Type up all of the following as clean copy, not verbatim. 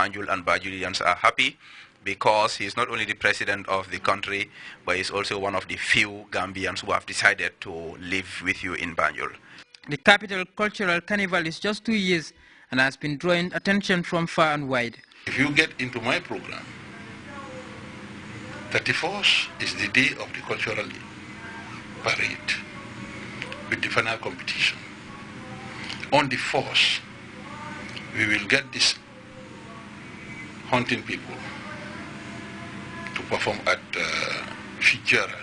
Banjul and Banjulians are happy because he's not only the president of the country, but he's also one of the few Gambians who have decided to live with you in Banjul. The Capital Cultural Carnival is just 2 years and has been drawing attention from far and wide. If you get into my program, 31st is the day of the cultural parade with the final competition. On the 4th, we will get these hunting people to perform at Fijera.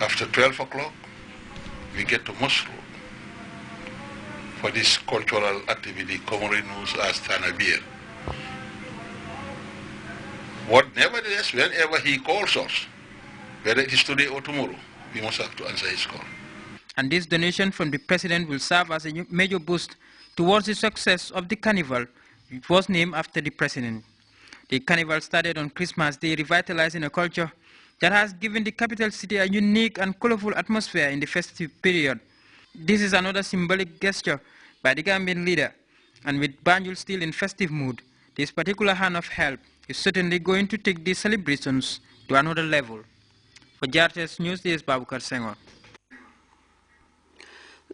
After 12 o'clock, we get to Moscow for this cultural activity commonly known as Tanabir. Nevertheless, whenever he calls us, whether it is today or tomorrow, we must have to answer his call. And this donation from the president will serve as a major boost towards the success of the carnival, which was named after the president. The carnival started on Christmas Day, revitalizing a culture that has given the capital city a unique and colorful atmosphere in the festive period. This is another symbolic gesture by the Gambian leader, and with Banjul still in festive mood, this particular hand of help is certainly going to take these celebrations to another level. For Grts News, this is Babukar Senghor.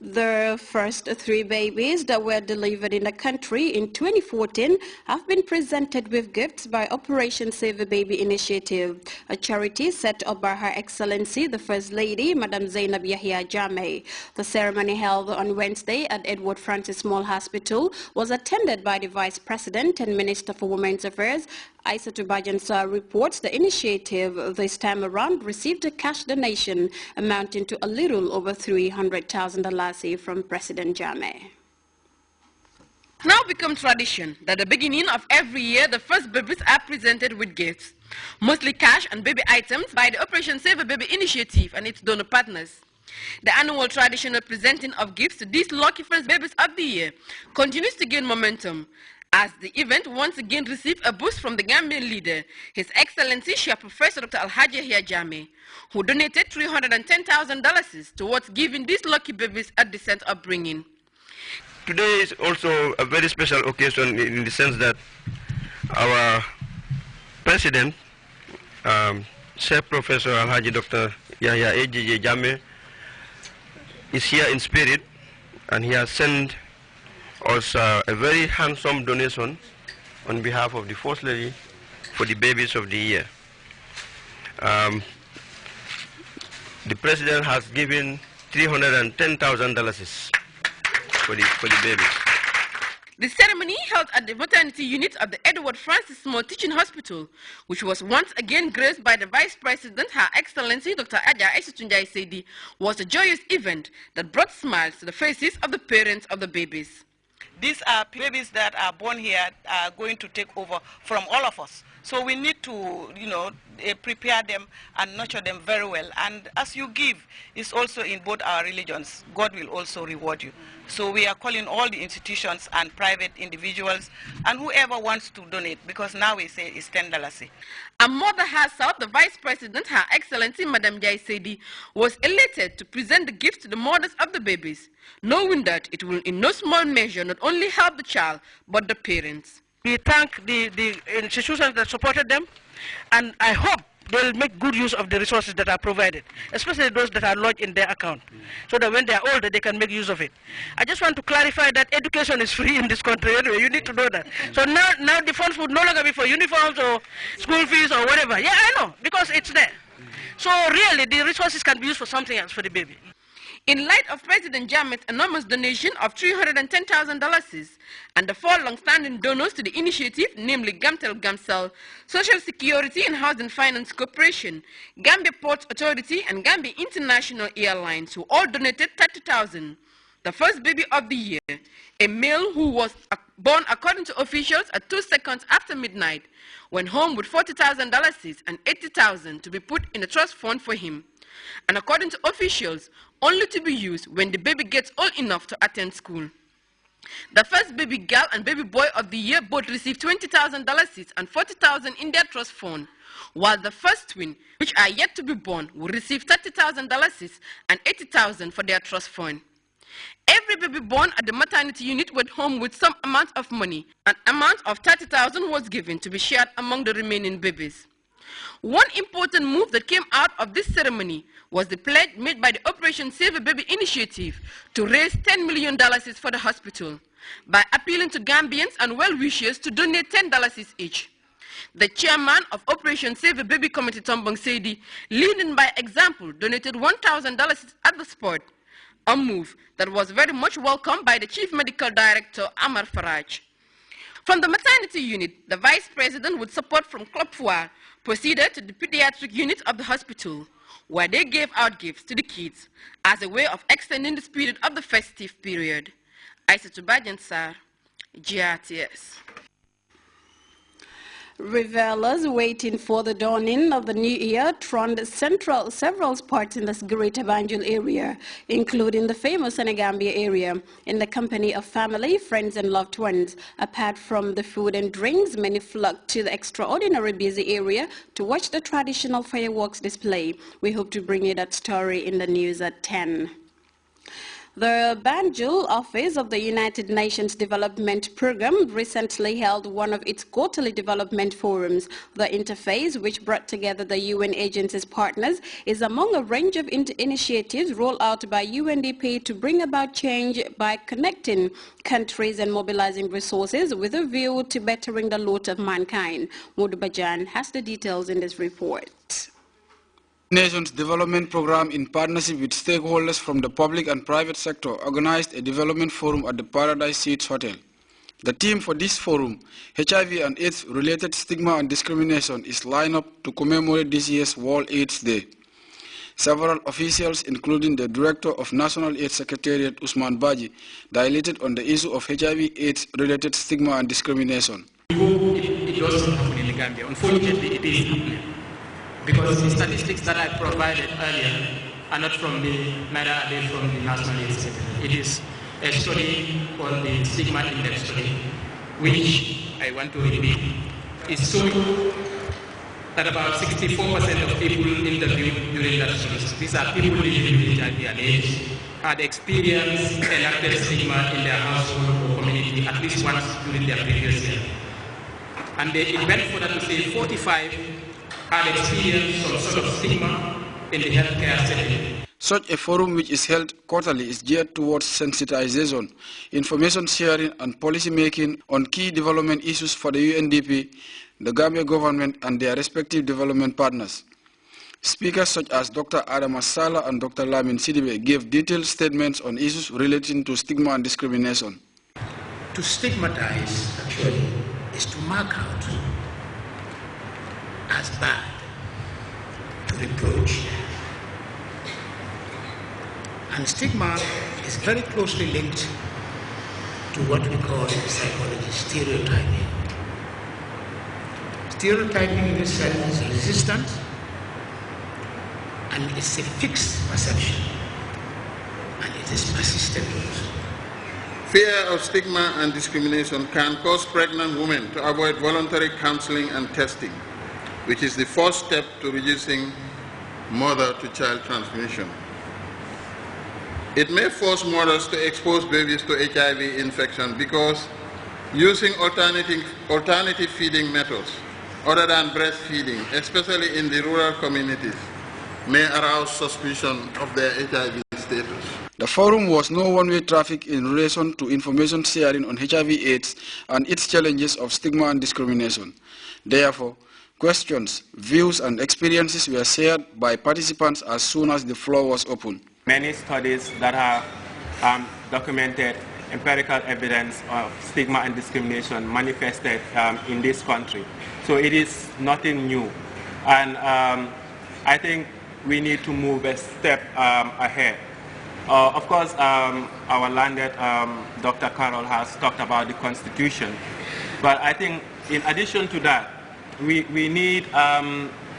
The first 3 babies that were delivered in the country in 2014 have been presented with gifts by Operation Save a Baby Initiative, a charity set up by Her Excellency the First Lady, Madam Zainab Yahya Jammeh. The ceremony held on Wednesday at Edward Francis Small Hospital was attended by the Vice President and Minister for Women's Affairs. Aissatou Bajansar reports the initiative this time around received a cash donation amounting to a little over $300,000 from President Jammeh. Now become tradition that at the beginning of every year the first babies are presented with gifts, mostly cash and baby items by the Operation Save a Baby Initiative and its donor partners. The annual traditional presenting of gifts to these lucky first babies of the year continues to gain momentum, as the event once again received a boost from the Gambian leader, His Excellency Chair Professor Dr. Alhaji Yahya Jammeh, who donated $310,000 towards giving these lucky babies a decent upbringing. Today is also a very special occasion in the sense that our President, Chair Professor Alhaji Dr. Yahya AJJ Jammeh, is here in spirit, and he has sent us a very handsome donation on behalf of the First Lady for the babies of the year. The President has given $310,000 for the babies. The ceremony held at the maternity unit of the Edward Francis Small Teaching Hospital, which was once again graced by the Vice President, Her Excellency Dr. Adja Aissatou Sedi, was a joyous event that brought smiles to the faces of the parents of the babies. These are babies that are born here are going to take over from all of us. So we need to, prepare them and nurture them very well. And as you give, it's also in both our religions. God will also reward you. So we are calling all the institutions and private individuals and whoever wants to donate, because now we say it's $10. A mother herself, the Vice President, Her Excellency Madam Jai Sedi, was elated to present the gift to the mothers of the babies, knowing that it will in no small measure not only help the child, but the parents. We thank the institutions that supported them, and I hope they'll make good use of the resources that are provided, especially those that are lodged in their account, so that when they are older, they can make use of it. I just want to clarify that education is free in this country anyway. You need to know that. So now the funds would no longer be for uniforms or school fees or whatever. Yeah, I know, because it's there. So really, the resources can be used for something else for the baby. In light of President Jammeh's enormous donation of $310,000 and the 4 long-standing donors to the initiative, namely Gamtel Gamcel, Social Security and Housing Finance Corporation, Gambia Ports Authority and Gambia International Airlines, who all donated $30,000, the first baby of the year, a male who was born according to officials at 2 seconds after midnight, went home with $40,000 and $80,000 to be put in a trust fund for him, and according to officials, only to be used when the baby gets old enough to attend school. The first baby girl and baby boy of the year both received $20,000 and $40,000 in their trust fund, while the first twin, which are yet to be born, will receive $30,000 and $80,000 for their trust fund. Every baby born at the maternity unit went home with some amount of money. An amount of 30,000 was given to be shared among the remaining babies. One important move that came out of this ceremony was the pledge made by the Operation Save a Baby initiative to raise $10 million for the hospital by appealing to Gambians and well-wishers to donate $10 each. The chairman of Operation Save a Baby Committee, Tombong Seidi, leading by example, donated $1,000 at the spot, a move that was very much welcomed by the Chief Medical Director, Amar Faraj. From the maternity unit, the Vice President, with support from Club Foire, proceeded to the pediatric unit of the hospital, where they gave out gifts to the kids as a way of extending the spirit of the festive period. Aissatou Badian Sarr, Grts. Revelers waiting for the dawning of the new year thronged several spots in the Greater Banjul area, including the famous Senegambia area, in the company of family, friends and loved ones. Apart from the food and drinks, many flocked to the extraordinary busy area to watch the traditional fireworks display. We hope to bring you that story in the news at 10. The Banjul office of the United Nations Development Programme recently held one of its quarterly development forums. The interface, which brought together the UN agency's partners, is among a range of initiatives rolled out by UNDP to bring about change by connecting countries and mobilizing resources with a view to bettering the lot of mankind. Modu Bajan has the details in this report. Nations Development Programme, in partnership with stakeholders from the public and private sector, organized a development forum at the Paradise Suites Hotel. The theme for this forum, HIV and AIDS-related stigma and discrimination, is lined up to commemorate this year's World AIDS Day. Several officials, including the Director of National AIDS Secretariat, Usman Baji, dilated on the issue of HIV/AIDS-related stigma and discrimination. We hope it doesn't happen in the Gambia. Unfortunately, it is happening. Because the statistics that I provided earlier are not from me, neither are they from the National AIDS Secretariat. It is a study called the Stigma Index study, which I want to repeat, is showing that about 64% of people interviewed during that study, these are people living with HIV and AIDS, had experienced enacted stigma in their household or community at least once during their previous year. And it went further to say 45 had experienced some sort of stigma in the healthcare setting. Such a forum, which is held quarterly, is geared towards sensitization, information sharing and policy making on key development issues for the UNDP, the Gambia government and their respective development partners. Speakers such as Dr. Adama Sala and Dr. Lamin Sidibe gave detailed statements on issues relating to stigma and discrimination. To stigmatize, actually, is to mark out as bad, to reproach. And stigma is very closely linked to what we call in psychology stereotyping. Stereotyping in itself is resistant and it's a fixed perception and it is persistent also. Fear of stigma and discrimination can cause pregnant women to avoid voluntary counseling and testing, which is the first step to reducing mother-to-child transmission. It may force mothers to expose babies to HIV infection because using alternative feeding methods other than breastfeeding, especially in the rural communities, may arouse suspicion of their HIV status. The forum was no one-way traffic in relation to information sharing on HIV/AIDS and its challenges of stigma and discrimination. Therefore, questions, views and experiences were shared by participants as soon as the floor was open. Many studies that have documented empirical evidence of stigma and discrimination manifested in this country. So it is nothing new. And I think we need to move a step ahead. Of course, our landed Dr. Carroll has talked about the Constitution. But I think in addition to that, we need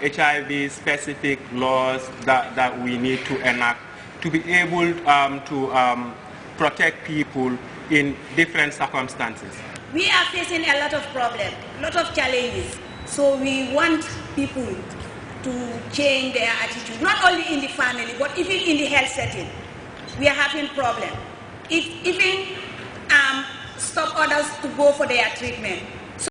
HIV-specific laws that we need to enact to be able to protect people in different circumstances. We are facing a lot of problems, a lot of challenges. So we want people to change their attitude, not only in the family, but even in the health setting. We are having problems. it even stop others to go for their treatment.